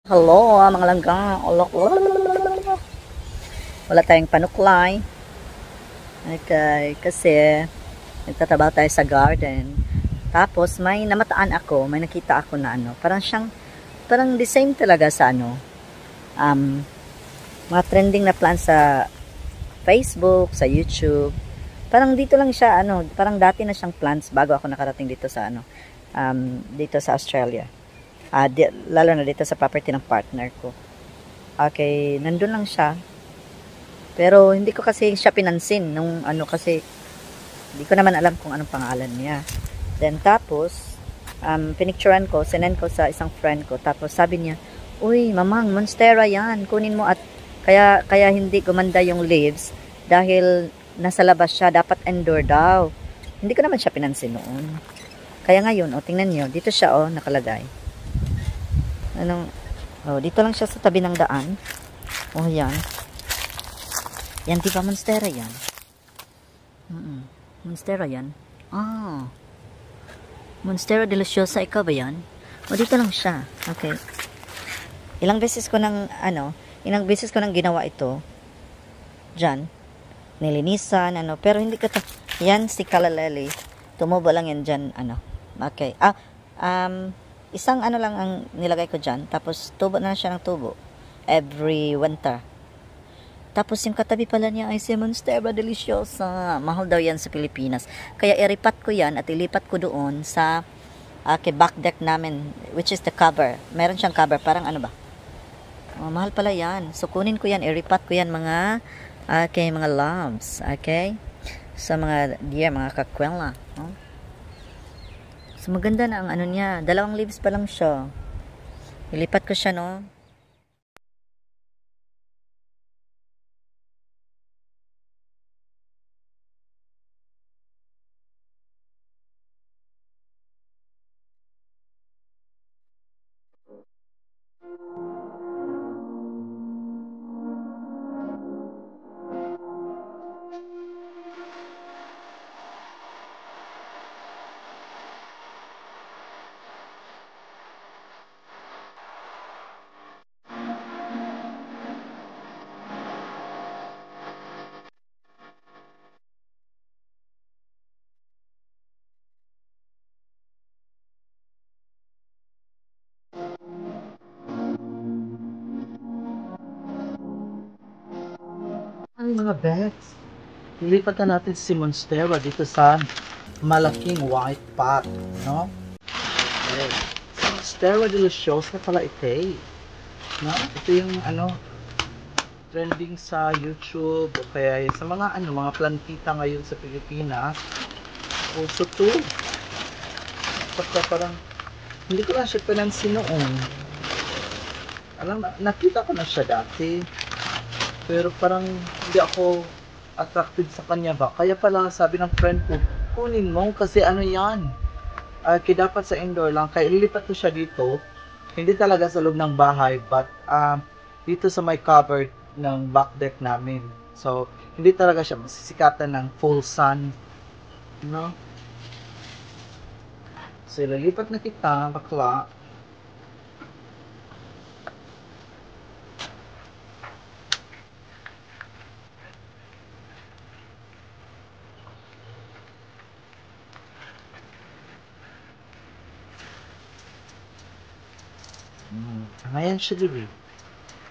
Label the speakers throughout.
Speaker 1: Hello, mga langga. Wala tayong panuklay. Okay, kasi nagtatrabaho tayo sa garden. Tapos may namataan ako, may nakita ako na parang the same talaga sa mga trending na plants sa Facebook, sa YouTube. Parang dito lang siya, parang dati na siyang plants bago ako nakarating dito sa dito sa Australia. Lalo na dito sa property ng partner ko. Okay, nandun lang siya. Pero hindi ko kasi siya pinansin nung kasi hindi ko naman alam kung anong pangalan niya. Then tapos, pinicturean ko, sinend ko sa isang friend ko. Tapos sabi niya, uy, mamang, monstera yan. Kunin mo at kaya hindi gumanda yung leaves dahil nasa labas siya. Dapat indoor daw. Hindi ko naman siya pinansin noon. Kaya ngayon, tingnan niyo, dito siya, nakalagay. Dito lang siya sa tabi ng daan. Yan. Yan, di ba monstera yan? Monstera yan. Monstera deliciosa, ikaw ba yan? Dito lang siya. Okay. Ilang beses ko nang ginawa ito. Diyan. Nilinisan, pero hindi ko yan, si Kalaleli. Tumubo lang yan dyan, Okay. Isang lang ang nilagay ko dyan. Tapos, tubo na siya ng tubo. Every winter. Tapos, yung katabi pala niya ay si Monstera Deliciosa. Mahal daw yan sa Pilipinas. Kaya, iripat ko yan at ilipat ko doon sa back deck namin, which is the cover. Meron siyang cover. Parang ba? Mahal pala yan. So, kunin ko yan. Iripat ko yan mga loves. Okay? Sa mga deer, mga kakwela. So, maganda na ang niya. 2 leaves pa lang siya. Ilipat ko siya, no?
Speaker 2: Ay, mga bets. Lilipat na natin si Monstera dito sa malaking white pot, no? Okay. Monstera Deliciosa pala ito, no? Ito yung trending sa YouTube o kaya sa mga plantita ngayon sa Pilipinas. Also to. Basta parang hindi ko lang siya pinansin noon. Nakita ko na siya dati. Pero parang hindi ako attracted sa kanya ba. Kaya pala sabi ng friend ko, kunin mo kasi yan. Kaya dapat sa indoor lang. Kaya ilipat ko siya dito. Hindi talaga sa loob ng bahay, but dito sa may cover ng back deck namin. So, hindi talaga siya masisikatan ng full sun. No? So, ililipat na kita, bakla. Ngayon siya diri.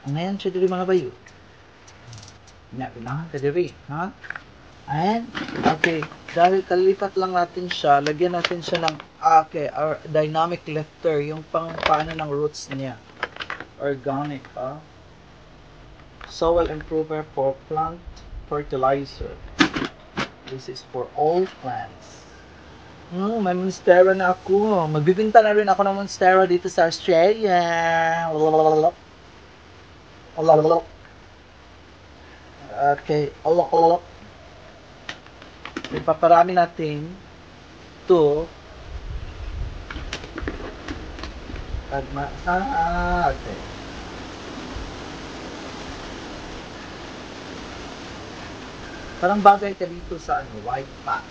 Speaker 2: Ngayon siya diri mga bayo. Pinaka diri, ha? And, okay, dahil kalipat lang natin siya, lagyan natin siya ng, our dynamic lifter, yung paano ng roots niya. Organic, soil improver for plant fertilizer. This is for all plants. May monstera na ako. Magbibinta na rin ako ng monstera dito sa Australia. Okay, ipaparami natin to okay. Parang bagay ka dito sa white pot.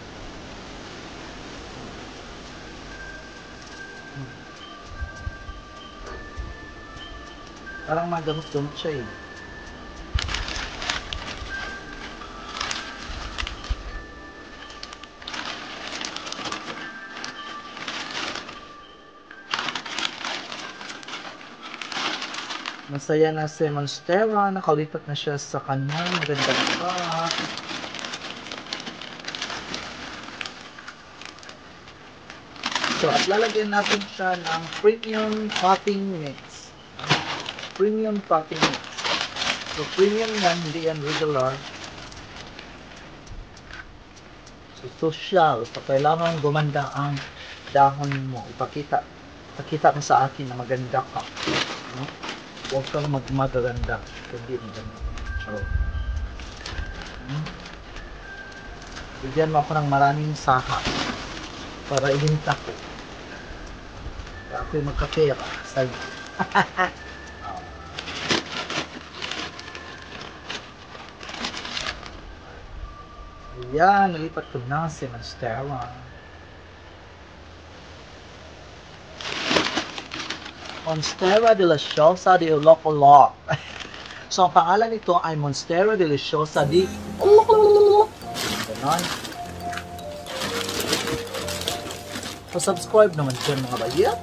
Speaker 2: Parang magamot-gamot siya eh. Masaya na si Monstera, nakalipat na siya sa kanyang magandang bag. So, at lalagyan natin siya ng premium potting mix. Premium potting mix. So, premium yan, hindi yan regular. So, social. So, kailangan gumanda ang dahon mo. Ipakita mo sa akin na maganda ka. No? Huwag kang magmaganda. Hindi maganda. So, bigyan mo ako ng maraming saha para ilinta ko. Para ako'y magkapera. Sabi. Ayan, nalipat ko na si Monstera. Monstera Deliciosa de Olok-Olok. So, ang pangalan nito ay Monstera Deliciosa de Olok-Olok. Ganon. Pa-subscribe naman dyan mga bayat.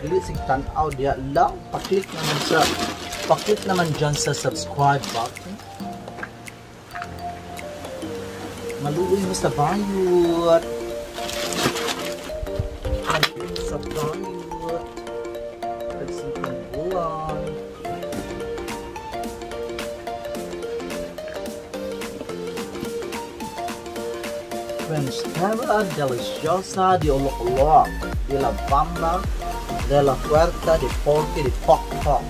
Speaker 2: Dili sing tanaw diya lang. Pa-click naman dyan sa subscribe button. Maluloy mo sa bayot. Maluloy mo sa bayot. Nagsimpan buwan. Monstera Deliciosa de Olok-Olok, de la Bamba, de la Puerta de Porky de Pok-Pok.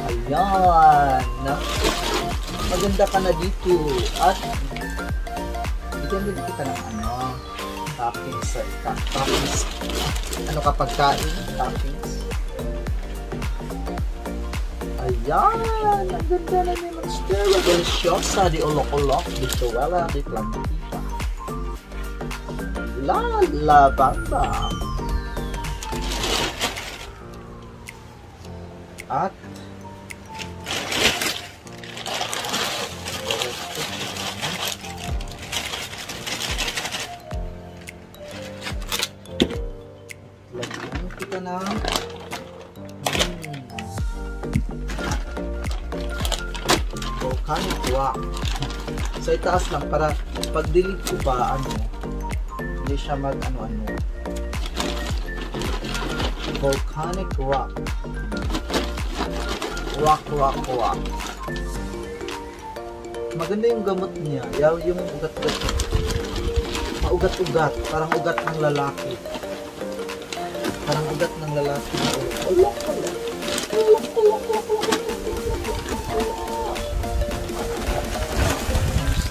Speaker 2: Ayan. Maganda ka na dito. At bigyan din kita ng toppings sa toppings. Ano kapag kain? Toppings. Ayan. Ang ganda na ni Monstera Deliciosa de Olok-Olok de Joella de Plantita. La Bamba. At lagyan kita ng volcanic rock. So itaas lang para pag delete ko ba hindi siya mag volcanic rock. Rock. Maganda yung gamot niya. Yung ugat-ugat niya. Maugat-ugat. Parang ugat ng lalaki. Parang ugat ng lalaki.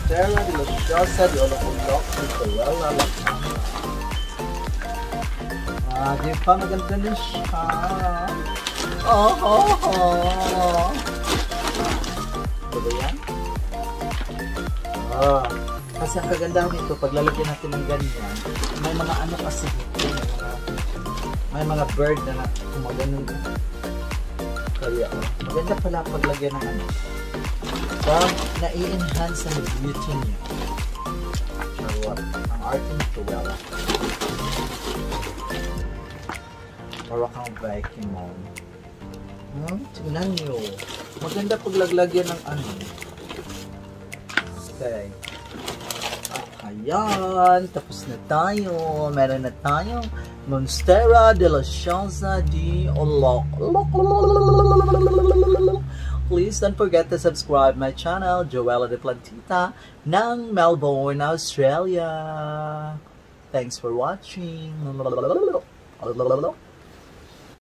Speaker 2: Monstera Deliciosa de Olok-Olok de Joella de Plantita. Di pa maganda na siya. Diba yan? Kasi ang kagandahan nito, pag lalagyan natin ng ganyan, may mga kasi dito, may mga bird na kumaganon. Kaya, maganda pala paglagyan ng pag nai-enhance ang beauty niya. Charot, ang arte ni Joella. Para kang vacuum mo. Tingnan nyo. Maganda paglaglagyan ng Okay. Ayan. Tapos na tayo. Meron na tayo. Monstera Deliciosa de Olok-Olok. Please don't forget to subscribe my channel, Joella de Plantita, ng Melbourne, Australia. Thanks for watching.